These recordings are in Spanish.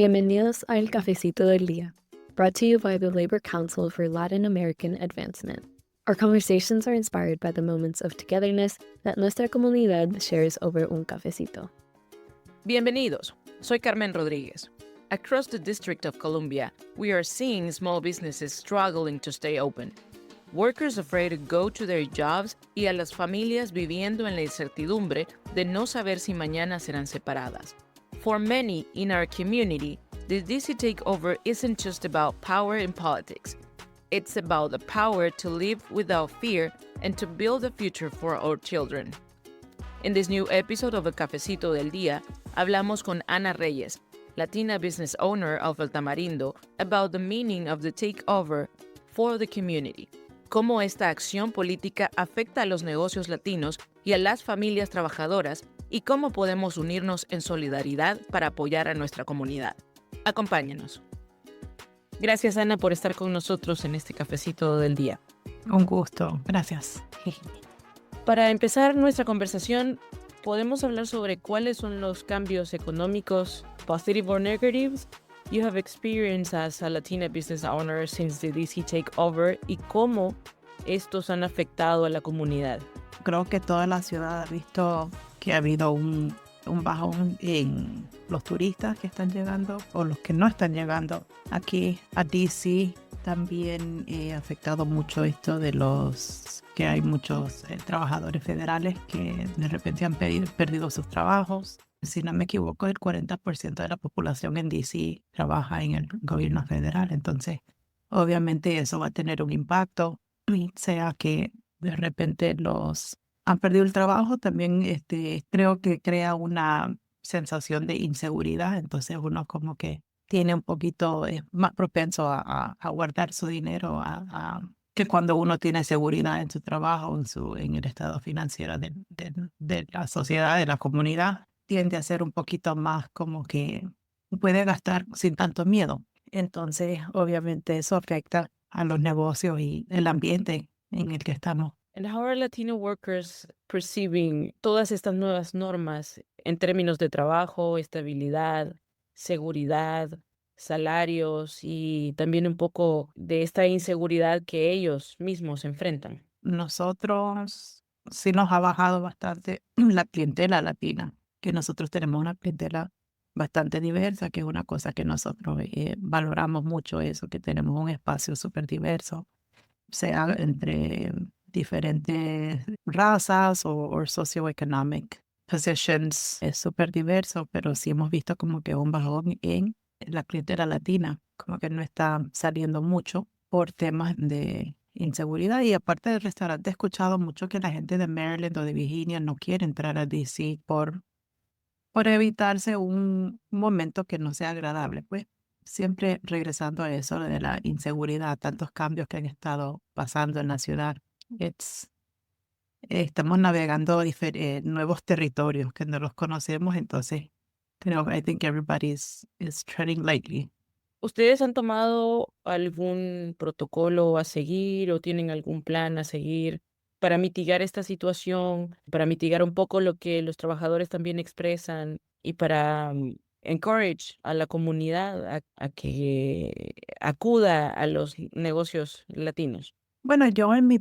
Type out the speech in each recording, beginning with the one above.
Bienvenidos a El Cafecito del Día, brought to you by the Labor Council for Latin American Advancement. Our conversations are inspired by the moments of togetherness that nuestra comunidad shares over un cafecito. Bienvenidos, soy Carmen Rodríguez. Across the District of Columbia, we are seeing small businesses struggling to stay open. Workers afraid to go to their jobs y a las familias viviendo en la incertidumbre de no saber si mañana serán separadas. For many in our community, the DC takeover isn't just about power in politics. It's about the power to live without fear and to build a future for our children. In this new episode of El Cafecito del Día, hablamos con Ana Reyes, Latina business owner of El Tamarindo, about the meaning of the takeover for the community. Cómo esta acción política afecta a los negocios latinos y a las familias trabajadoras y cómo podemos unirnos en solidaridad para apoyar a nuestra comunidad. Acompáñenos. Gracias, Ana, por estar con nosotros en este Cafecito del Día. Un gusto, gracias. Para empezar nuestra conversación, podemos hablar sobre cuáles son los cambios económicos, positive or negatives, you have experienced as a Latina business owner since the DC takeover y cómo estos han afectado a la comunidad. Creo que toda la ciudad ha visto que ha habido un bajón en los turistas que están llegando o los que no están llegando aquí a DC. También ha afectado mucho esto de los que hay muchos trabajadores federales que de repente han perdido sus trabajos. Si no me equivoco, el 40% de la población en DC trabaja en el gobierno federal. Entonces, obviamente eso va a tener un impacto, sea que de repente los han perdido el trabajo, también creo que crea una sensación de inseguridad. Entonces uno como que tiene un poquito, es más propenso a guardar su dinero que cuando uno tiene seguridad en su trabajo, en el estado financiero de la sociedad, de la comunidad, tiende a ser un poquito más como que puede gastar sin tanto miedo. Entonces, obviamente eso afecta a los negocios y el ambiente en el que estamos. And how are Latino workers perceiving todas estas nuevas normas en términos de trabajo, estabilidad, seguridad, salarios y también un poco de esta inseguridad que ellos mismos enfrentan? Nosotros sí nos ha bajado bastante la clientela latina, que nosotros tenemos una clientela bastante diversa, que es una cosa que nosotros valoramos mucho eso, que tenemos un espacio súper diverso, sea entre diferentes razas o socioeconomic positions. Es súper diverso, pero sí hemos visto como que un bajón en la clientela latina, como que no está saliendo mucho por temas de inseguridad. Y aparte del restaurante, he escuchado mucho que la gente de Maryland o de Virginia no quiere entrar a DC por evitarse un momento que no sea agradable. Pues siempre regresando a eso de la inseguridad, tantos cambios que han estado pasando en la ciudad. Estamos navegando nuevos territorios que no los conocemos, entonces I think everybody is treading lightly. ¿Ustedes han tomado algún protocolo a seguir o tienen algún plan a seguir para mitigar esta situación, para mitigar un poco lo que los trabajadores también expresan y para encourage a la comunidad a que acuda a los negocios latinos? Bueno, yo en mi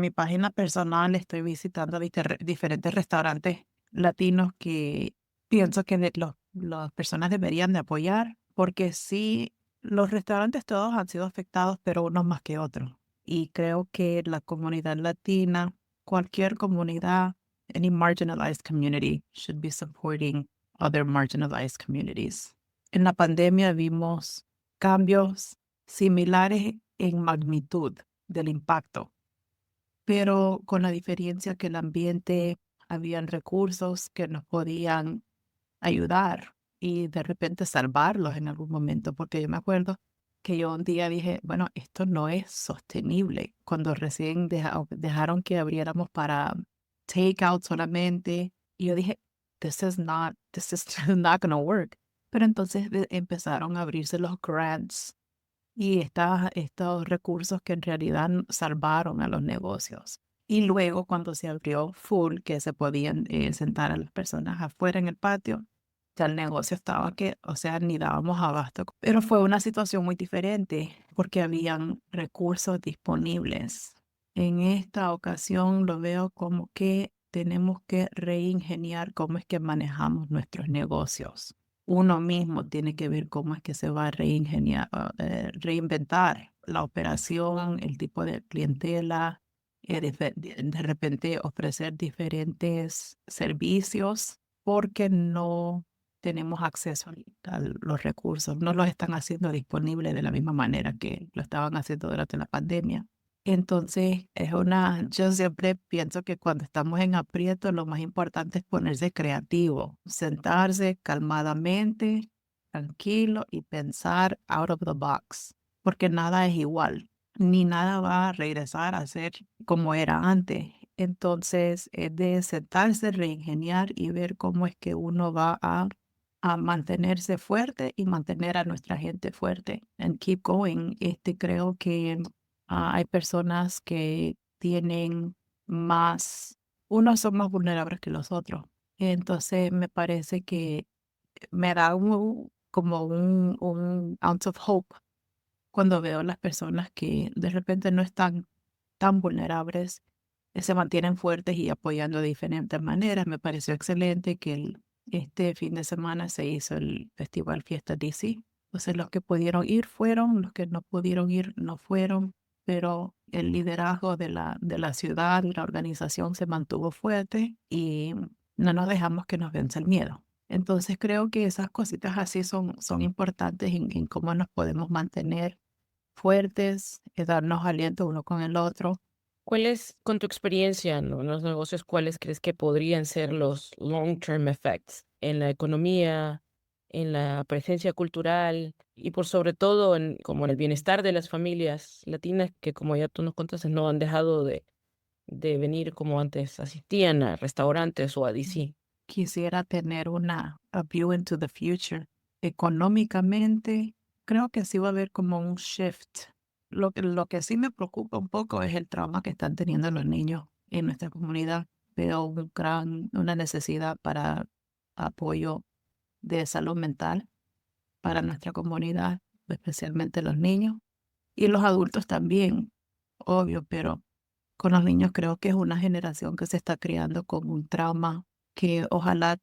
página personal estoy visitando diferentes restaurantes latinos que pienso que las personas deberían de apoyar, porque sí, los restaurantes todos han sido afectados, pero unos más que otros. Y creo que la comunidad latina, cualquier comunidad, any marginalized community should be supporting other marginalized communities. En la pandemia vimos cambios similares en magnitud del impacto, pero con la diferencia que el ambiente, habían recursos que nos podían ayudar y de repente salvarlos en algún momento, porque yo me acuerdo que yo un día dije, bueno, esto no es sostenible, cuando recién dejaron que abriéramos para takeout solamente, y yo dije, this is not going to work. Pero entonces empezaron a abrirse los grants y estos recursos que en realidad salvaron a los negocios. Y luego cuando se abrió full, que se podían sentar a las personas afuera en el patio, sea, el negocio estaba que, o sea, ni dábamos abasto. Pero fue una situación muy diferente porque habían recursos disponibles. En esta ocasión lo veo como que tenemos que reingeniar cómo es que manejamos nuestros negocios. Uno mismo tiene que ver cómo es que se va a reinventar la operación, el tipo de clientela, de repente ofrecer diferentes servicios porque no tenemos acceso a los recursos, no los están haciendo disponibles de la misma manera que lo estaban haciendo durante la pandemia. Entonces, yo siempre pienso que cuando estamos en aprieto, lo más importante es ponerse creativo, sentarse calmadamente, tranquilo y pensar out of the box, porque nada es igual, ni nada va a regresar a ser como era antes. Entonces, es de sentarse, reingeniar y ver cómo es que uno va a mantenerse fuerte y mantener a nuestra gente fuerte. And keep going. Creo que hay personas que tienen unos son más vulnerables que los otros. Entonces, me parece que me da como un ounce of hope cuando veo las personas que de repente no están tan vulnerables, se mantienen fuertes y apoyando de diferentes maneras. Me pareció excelente que este fin de semana se hizo el Festival Fiesta DC. Entonces los que pudieron ir fueron, los que no pudieron ir no fueron, pero el liderazgo de la ciudad y la organización se mantuvo fuerte y no nos dejamos que nos venza el miedo. Entonces creo que esas cositas así son importantes en cómo nos podemos mantener fuertes, darnos aliento uno con el otro. ¿Cuáles, con tu experiencia en los negocios, cuáles crees que podrían ser los long-term effects en la economía, en la presencia cultural y por sobre todo en como en el bienestar de las familias latinas que, como ya tú nos contaste, no han dejado de venir como antes asistían a restaurantes o a DC? Quisiera tener a view into the future. Económicamente, creo que sí va a haber como un shift. Lo que sí me preocupa un poco es el trauma que están teniendo los niños en nuestra comunidad. Veo una necesidad para apoyo de salud mental para nuestra comunidad, especialmente los niños y los adultos también, obvio, pero con los niños creo que es una generación que se está criando con un trauma que ojalá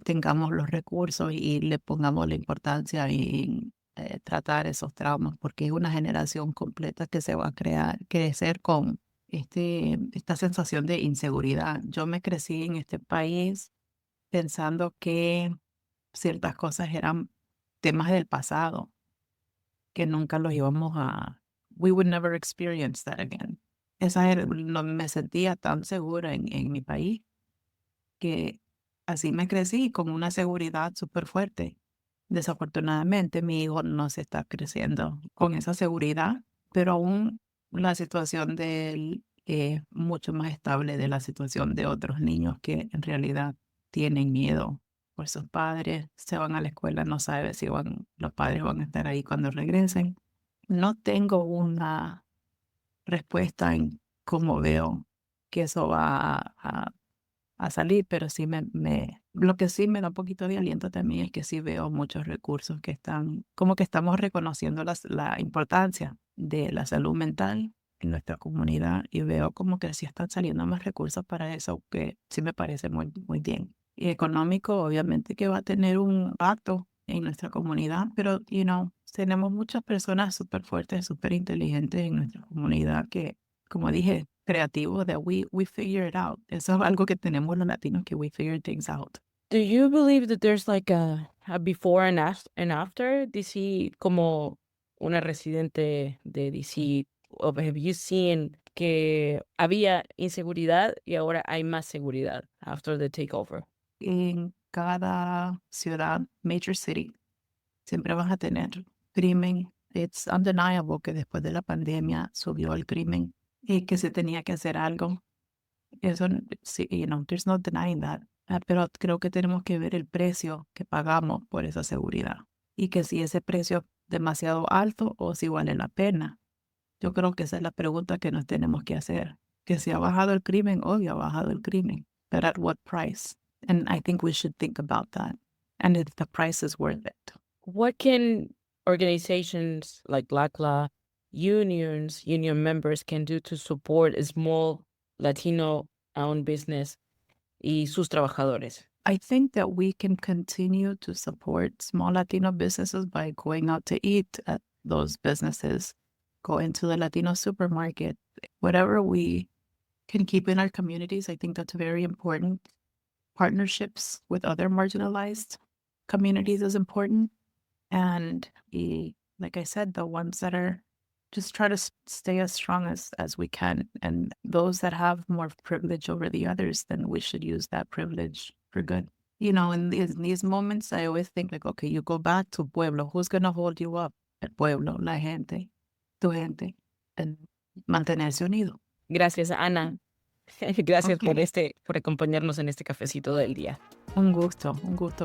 tengamos los recursos y le pongamos la importancia en tratar esos traumas, porque es una generación completa que se va a crecer con esta sensación de inseguridad. Yo me crecí en este país pensando que ciertas cosas eran temas del pasado, que nunca los we would never experience that again. No me sentía tan segura en mi país que así me crecí con una seguridad súper fuerte. Desafortunadamente, mi hijo no se está creciendo con esa seguridad, pero aún la situación de él es mucho más estable de la situación de otros niños que en realidad tienen miedo por sus padres, se van a la escuela, no sabe si los padres van a estar ahí cuando regresen. No tengo una respuesta en cómo veo que eso va a salir, pero sí lo que sí me da un poquito de aliento también es que sí veo muchos recursos que como que estamos reconociendo la importancia de la salud mental en nuestra comunidad y veo como que sí están saliendo más recursos para eso, que sí me parece muy, muy bien. Y económico, obviamente que va a tener un impacto en nuestra comunidad, pero, tenemos muchas personas súper fuertes, súper inteligentes en nuestra comunidad que, como dije, creativos, that we figure it out. Eso es algo que tenemos los latinos, que we figure things out. Do you believe that there's like a before and after DC como una residente de DC? Or have you seen que había inseguridad y ahora hay más seguridad after the takeover? En cada ciudad, major city, siempre vas a tener crimen. It's undeniable que después de la pandemia subió el crimen y que se tenía que hacer algo. Eso, sí, there's no denying that. Pero creo que tenemos que ver el precio que pagamos por esa seguridad y que si ese precio es demasiado alto o si vale la pena. Yo creo que esa es la pregunta que nos tenemos que hacer. Que si ha bajado el crimen, obvio ha bajado el crimen, but at what price? And I think we should think about that. and if the price is worth it. What can organizations like LACLA, unions, union members can do to support a small Latino-owned business y sus trabajadores? I think that we can continue to support small Latino businesses by going out to eat at those businesses, go into the Latino supermarket, whatever we can keep in our communities. I think that's very important. Partnerships with other marginalized communities is important. And like I said, the ones that are just try to stay as strong as we can. And those that have more privilege over the others, then we should use that privilege for good. You know, in these moments, I always think like, okay, you go back to Pueblo. Who's going to hold you up at Pueblo? La gente, tu gente, and mantenerse unido. Gracias, Ana. Gracias Okay. por acompañarnos en este cafecito del día. Un gusto,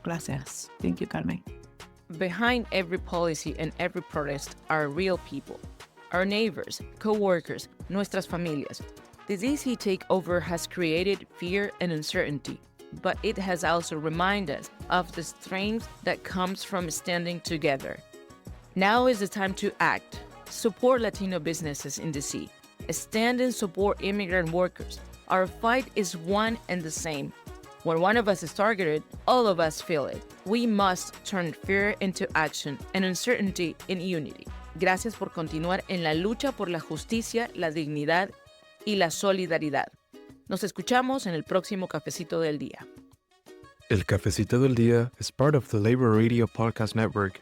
gracias. Thank you, Carmen. Behind every policy and every protest are real people. Our neighbors, co-workers, nuestras familias. The DC takeover has created fear and uncertainty, but it has also reminded us of the strength that comes from standing together. Now is the time to act. Support Latino businesses in DC. Stand and support immigrant workers. Our fight is one and the same. When one of us is targeted, all of us feel it. We must turn fear into action and uncertainty in unity. Gracias por continuar en la lucha por la justicia, la dignidad y la solidaridad. Nos escuchamos en el próximo Cafecito del Día. El Cafecito del Día is part of the Labor Radio Podcast Network